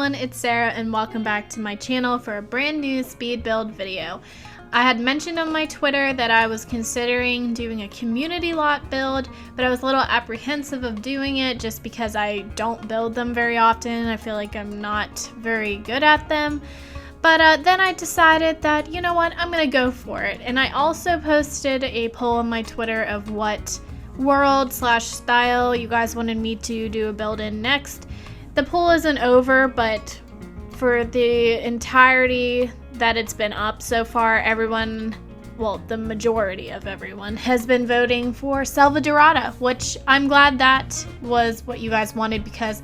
everyone, it's Sarah and welcome back to my channel for a brand new speed build video. I had mentioned on my Twitter that I was considering doing a community lot build, but I was a little apprehensive of doing it just because I don't build them very often. I feel like I'm not very good at them. But then I decided that, you know what, I'm gonna go for it. And I also posted a poll on my Twitter of what world/style you guys wanted me to do a build in next. The poll isn't over, but for the entirety that it's been up so far, everyone, well, the majority of everyone has been voting for Selva Dorada, which I'm glad that was what you guys wanted because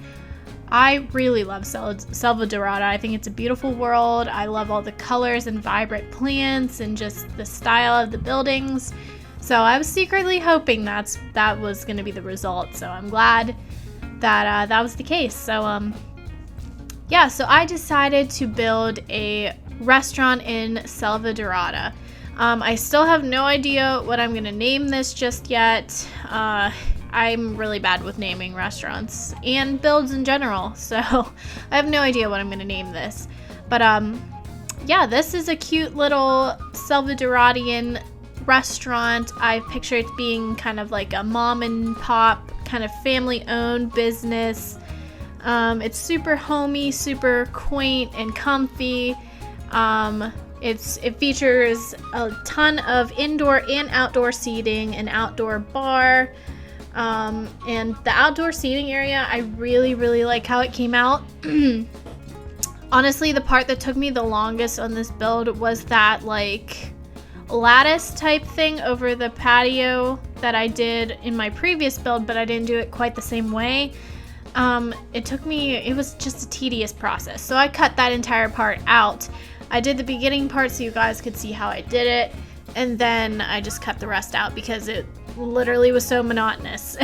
I really love Selva Dorada. I think it's a beautiful world. I love all the colors and vibrant plants and just the style of the buildings. So I was secretly hoping that was going to be the result. So I'm glad that that was the case. So yeah, so I decided to build a restaurant in Selva Dorada. I still have no idea what I'm going to name this just yet. I'm really bad with naming restaurants and builds in general, so I have no idea what I'm going to name this. But yeah, this is a cute little Salvadoradian restaurant. I picture it being kind of like a mom and pop kind of family owned business. It's super homey, super quaint and comfy. It features a ton of indoor and outdoor seating, an outdoor bar, and the outdoor seating area, I really like how it came out. Honestly, the part that took me the longest on this build was that like lattice type thing over the patio that I did in my previous build, but I didn't do it quite the same way. It was just a tedious process, so I cut that entire part out. I did the beginning part so you guys could see how I did it, and then I just cut the rest out because it literally was so monotonous.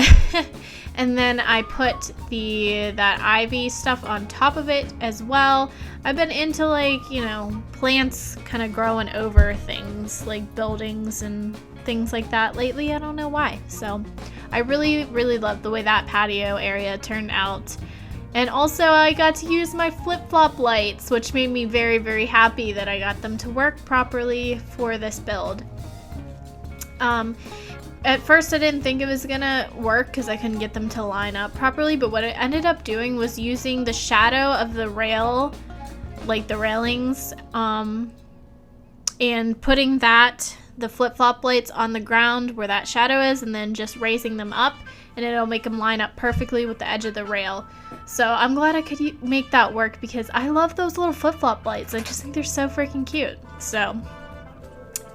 And then I put that ivy stuff on top of it as well. I've been into like, you know, plants kind of growing over things like buildings and things like that lately. I don't know why. So I really love the way that patio area turned out. And also I got to use my flip-flop lights, which made me very happy that I got them to work properly for this build. At first I didn't think it was gonna work because I couldn't get them to line up properly, but what I ended up doing was using the shadow of the rail, like the railings, and putting the flip-flop lights on the ground where that shadow is, and then just raising them up, and it'll make them line up perfectly with the edge of the rail. So I'm glad I could make that work because I love those little flip-flop lights. I just think they're so freaking cute. So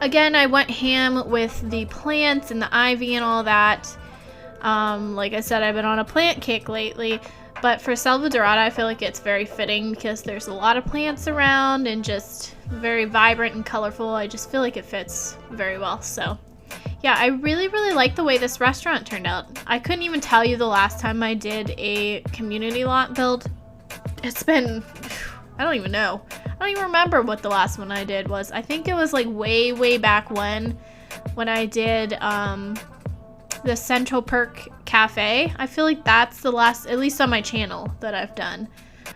again, I went ham with the plants and the ivy and all that. Like I said, I've been on a plant kick lately, but for Selva Dorada, I feel like it's very fitting because there's a lot of plants around and just very vibrant and colorful. I just feel like it fits very well. So yeah, I really like the way this restaurant turned out. I couldn't even tell you the last time I did a community lot build. It's been, I don't even know. I don't even remember what the last one I did was. I think it was like way back when I did the Central Perk Cafe. I feel like that's the last, at least on my channel, that I've done.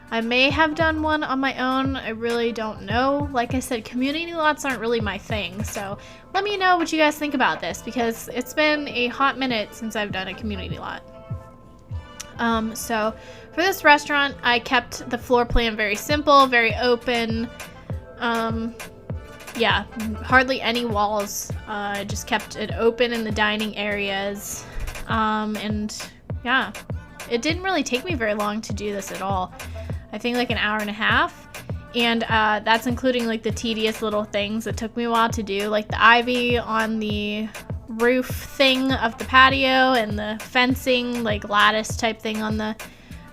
I may have done one on my own. I really don't know. Like I said, community lots aren't really my thing. So let me know what you guys think about this because it's been a hot minute since I've done a community lot. So for this restaurant, I kept the floor plan very simple, very open. Yeah, hardly any walls. I just kept it open in the dining areas. And yeah, it didn't really take me very long to do this at all. I think like an hour and a half. And that's including like the tedious little things that took me a while to do, like the ivy on the roof thing of the patio and the fencing, like lattice type thing on the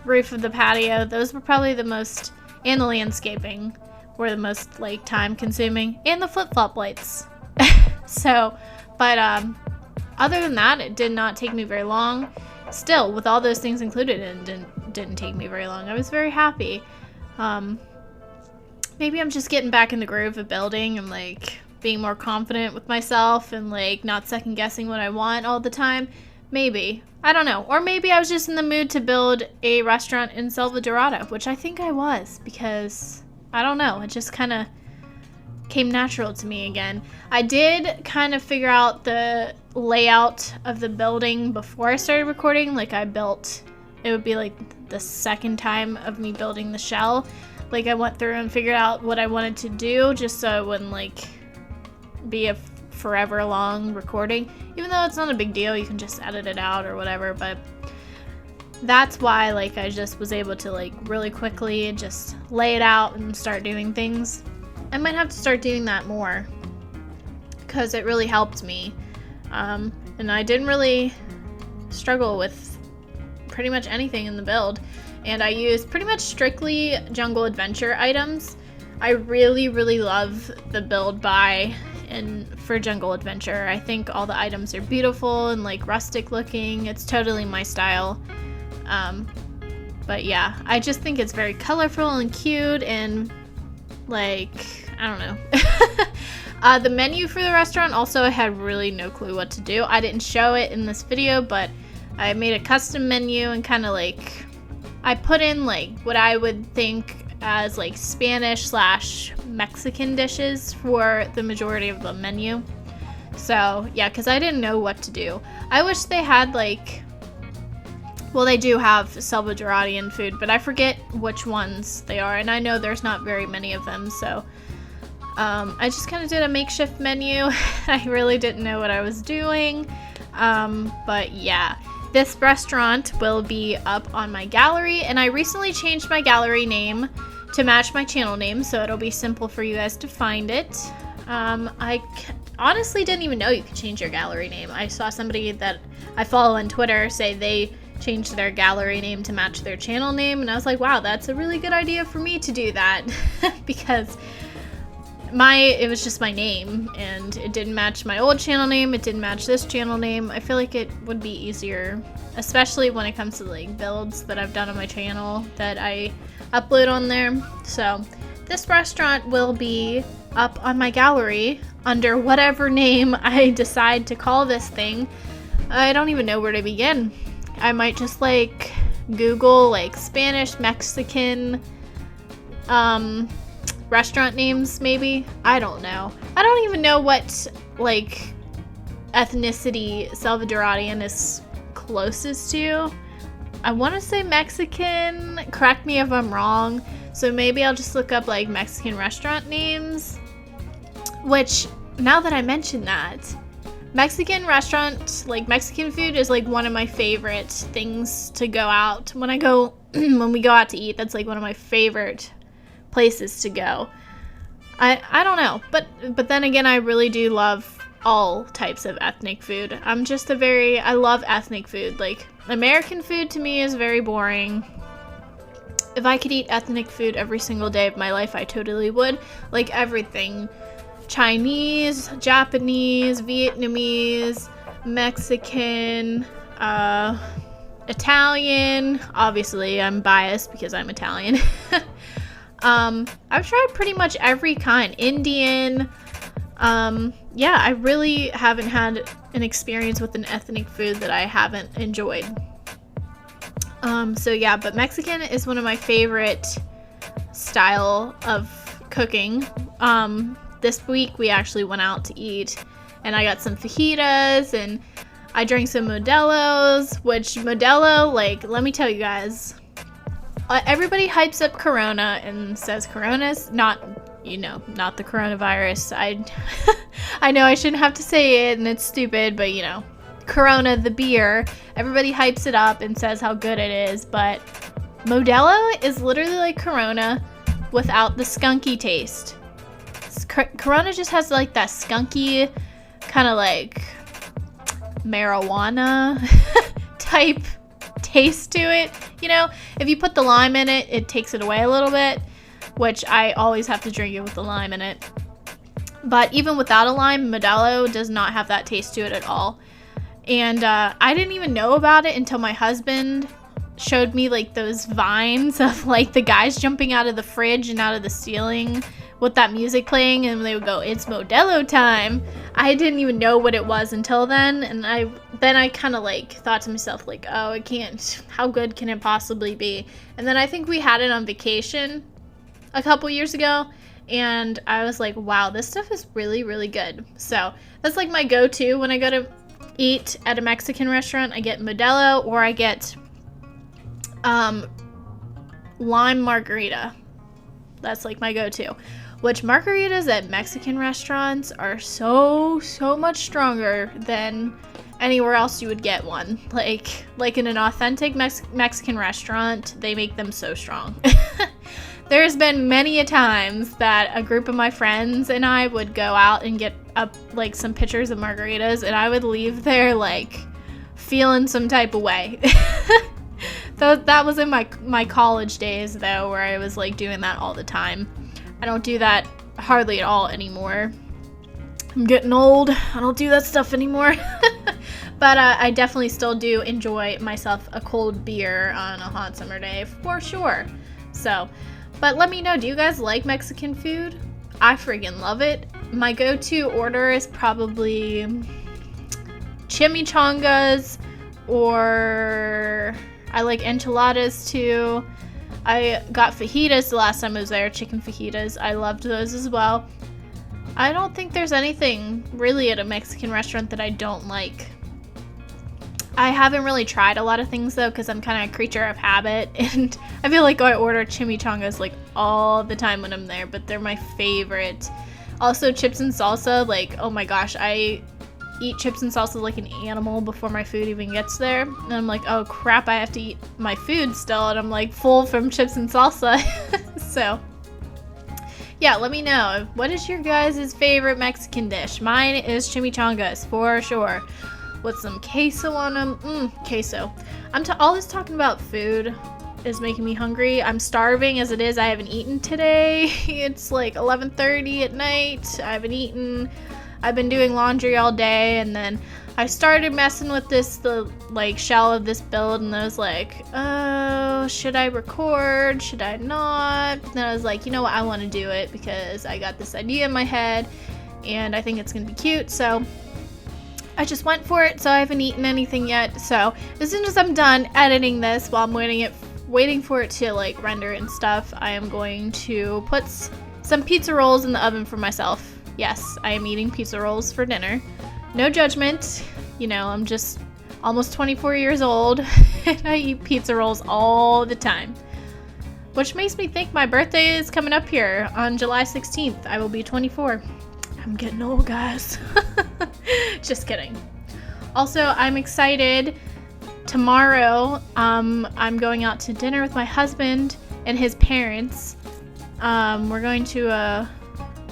roof of the patio. Those were probably the most, and the landscaping were the most like time consuming, and the flip-flop lights. So, but other than that, it did not take me very long. Still, with all those things included, it didn't take me very long. I was very happy. Maybe I'm just getting back in the groove of building and like being more confident with myself and like not second guessing what I want all the time. Maybe. I don't know. Or maybe I was just in the mood to build a restaurant in Selva Dorada, which I think I was, because I don't know. It just kind of came natural to me again. I did kind of figure out the layout of the building before I started recording. Like it would be like the second time of me building the shell. Like I went through and figured out what I wanted to do just so it wouldn't like be a forever long recording, even though it's not a big deal. You can just edit it out or whatever, but that's why like I just was able to like really quickly just lay it out and start doing things. I might have to start doing that more because it really helped me, and I didn't really struggle with pretty much anything in the build, and I used pretty much strictly jungle adventure items. I really love the build buy and for jungle adventure. I think all the items are beautiful and like rustic looking. It's totally my style. But yeah, I just think it's very colorful and cute, and like, I don't know. The menu for the restaurant also, I had really no clue what to do. I didn't show it in this video, but I made a custom menu and kind of like, I put in like what I would think as like Spanish/Mexican dishes for the majority of the menu. So yeah, because I didn't know what to do. I wish they had like, well, they do have Salvadoranian food, but I forget which ones they are, and I know there's not very many of them, so I just kind of did a makeshift menu. I really didn't know what I was doing, but yeah. This restaurant will be up on my gallery, and I recently changed my gallery name to match my channel name, so it'll be simple for you guys to find it. I honestly didn't even know you could change your gallery name. I saw somebody that I follow on Twitter say they changed their gallery name to match their channel name, and I was like, wow, that's a really good idea for me to do that because it was just my name, and it didn't match my old channel name, it didn't match this channel name. I feel like it would be easier, especially when it comes to like builds that I've done on my channel that I upload on there. So this restaurant will be up on my gallery under whatever name I decide to call this thing. I don't even know where to begin. I might just like Google like Spanish, Mexican, restaurant names maybe. I don't know. I don't even know what like ethnicity Salvadoranian is closest to. I want to say Mexican. Correct me if I'm wrong. So maybe I'll just look up like Mexican restaurant names. Which, now that I mention that, Mexican restaurant, like Mexican food is like one of my favorite things to go out. When we go out to eat, that's like one of my favorite places to go. I don't know, but then again, I really do love all types of ethnic food. I love ethnic food. Like American food to me is very boring. If I could eat ethnic food every single day of my life, I totally would. Like everything. Chinese, Japanese, Vietnamese, Mexican, Italian. Obviously, I'm biased because I'm Italian. I've tried pretty much every kind. Indian. Yeah, I really haven't had an experience with an ethnic food that I haven't enjoyed. So yeah, but Mexican is one of my favorite style of cooking. This week we actually went out to eat, and I got some fajitas, and I drank some Modelo's, which Modelo, like, let me tell you guys, everybody hypes up Corona and says Corona's not the coronavirus. I know I shouldn't have to say it, and it's stupid, but Corona, the beer, everybody hypes it up and says how good it is, but Modelo is literally like Corona without the skunky taste. Corona just has like that skunky kind of like marijuana type taste to it. If you put the lime in it, it takes it away a little bit, which I always have to drink it with the lime in it. But even without a lime, Modelo does not have that taste to it at all. And I didn't even know about it until my husband showed me like those vines of like the guys jumping out of the fridge and out of the ceiling with that music playing, and they would go, "It's Modelo time." I didn't even know what it was until then, and I kind of like thought to myself like, oh, it can't, how good can it possibly be? And then I think we had it on vacation a couple years ago, and I was like, wow, this stuff is really, really good. So that's like my go-to when I go to eat at a Mexican restaurant. I get Modelo, or I get lime margarita. That's like my go-to. Which margaritas at Mexican restaurants are so much stronger than anywhere else you would get one. Like in an authentic Mexican restaurant, they make them so strong. There's been many a times that a group of my friends and I would go out and get up like some pitchers of margaritas, and I would leave there like feeling some type of way. That was in my college days though, where I was like doing that all the time. I don't do that hardly at all anymore. I'm getting old. I don't do that stuff anymore. But I definitely still do enjoy myself a cold beer on a hot summer day for sure. So, but let me know, do you guys like Mexican food? I friggin' love it. My go-to order is probably chimichangas, or I like enchiladas too. I got fajitas the last time I was there, chicken fajitas. I loved those as well. I don't think there's anything really at a Mexican restaurant that I don't like. I haven't really tried a lot of things though, because I'm kind of a creature of habit, and I feel like I order chimichangas like all the time when I'm there, but they're my favorite. Also chips and salsa, like, oh my gosh, I eat chips and salsa like an animal before my food even gets there, and I'm like, oh crap, I have to eat my food still, and I'm like full from chips and salsa. So yeah, let me know, what is your guys' favorite Mexican dish? Mine is chimichangas for sure, with some queso on them. Queso. All this talking about food is making me hungry. I'm starving as it is. I haven't eaten today. It's like 11:30 at night. I haven't eaten. I've been doing laundry all day, and then I started messing with the shell of this build, and I was like, oh, should I record? Should I not? And then I was like, you know what, I want to do it because I got this idea in my head, and I think it's gonna be cute, so I just went for it. So I haven't eaten anything yet, so as soon as I'm done editing this while I'm waiting for it to like render and stuff, I am going to put some pizza rolls in the oven for myself. Yes, I am eating pizza rolls for dinner. No judgment, you know, I'm just almost 24 years old and I eat pizza rolls all the time. Which makes me think my birthday is coming up here on July 16th. I will be 24. I'm getting old, guys. Just kidding. Also, I'm excited. Tomorrow, I'm going out to dinner with my husband and his parents. We're going to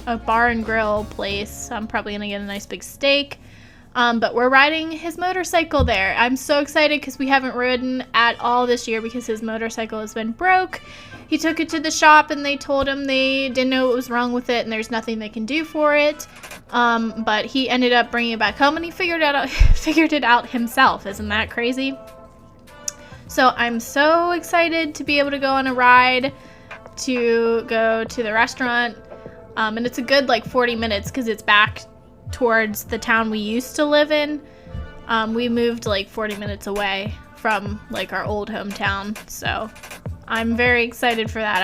a bar and grill place. I'm probably gonna get a nice big steak. But we're riding his motorcycle there. I'm so excited because we haven't ridden at all this year because his motorcycle has been broke. He took it to the shop and they told him they didn't know what was wrong with it and there's nothing they can do for it. But he ended up bringing it back home and he figured it out himself. Isn't that crazy? So I'm so excited to be able to go on a ride to go to the restaurant. And it's a good like 40 minutes because it's back towards the town we used to live in. We moved like 40 minutes away from like our old hometown, so I'm very excited for that.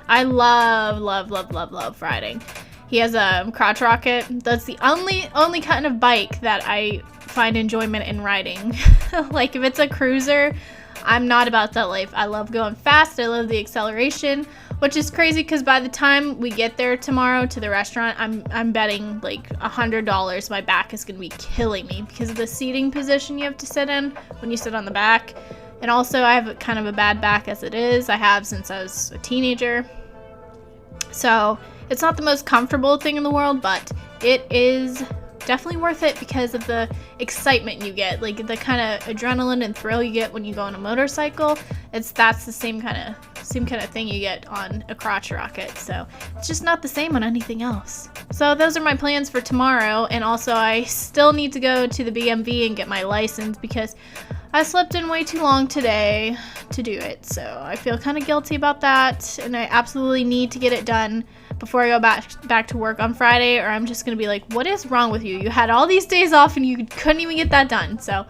I love riding. He has a crotch rocket. That's the only kind of bike that I find enjoyment in riding. Like if it's a cruiser, I'm not about that life. I love going fast. I love the acceleration, which is crazy because by the time we get there tomorrow to the restaurant, I'm betting like $100 my back is gonna be killing me because of the seating position you have to sit in when you sit on the back. And also I have kind of a bad back as it is. I have since I was a teenager. So it's not the most comfortable thing in the world, but it is definitely worth it because of the excitement you get, like the kind of adrenaline and thrill you get when you go on a motorcycle. That's the same kind of thing you get on a crotch rocket. So it's just not the same on anything else. So those are my plans for tomorrow, and also I still need to go to the BMV and get my license because I slept in way too long today to do it. So I feel kind of guilty about that, and I absolutely need to get it done before I go back to work on Friday, or I'm just gonna be like, what is wrong with you? You had all these days off and you couldn't even get that done. So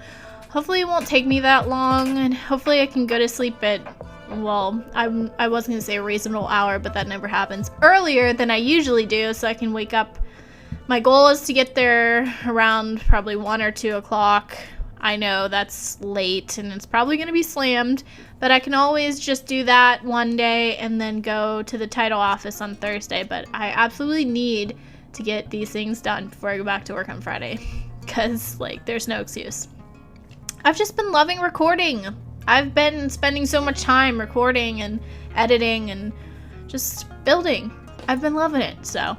hopefully it won't take me that long, and hopefully I can go to sleep at, well, I was gonna say a reasonable hour, but that never happens, earlier than I usually do, so I can wake up. My goal is to get there around probably 1 or 2 o'clock. I know that's late and it's probably going to be slammed, but I can always just do that one day and then go to the title office on Thursday. But I absolutely need to get these things done before I go back to work on Friday, because like there's no excuse. I've just been loving recording. I've been spending so much time recording and editing and just building. I've been loving it, so.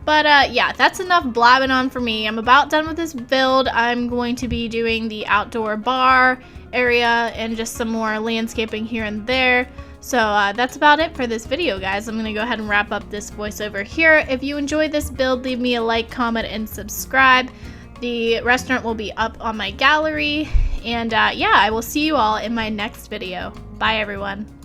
But yeah, that's enough blabbing on for me. I'm about done with this build. I'm going to be doing the outdoor bar area and just some more landscaping here and there. So that's about it for this video, guys. I'm going to go ahead and wrap up this voiceover here. If you enjoyed this build, leave me a like, comment, and subscribe. The restaurant will be up on my gallery. And yeah, I will see you all in my next video. Bye, everyone.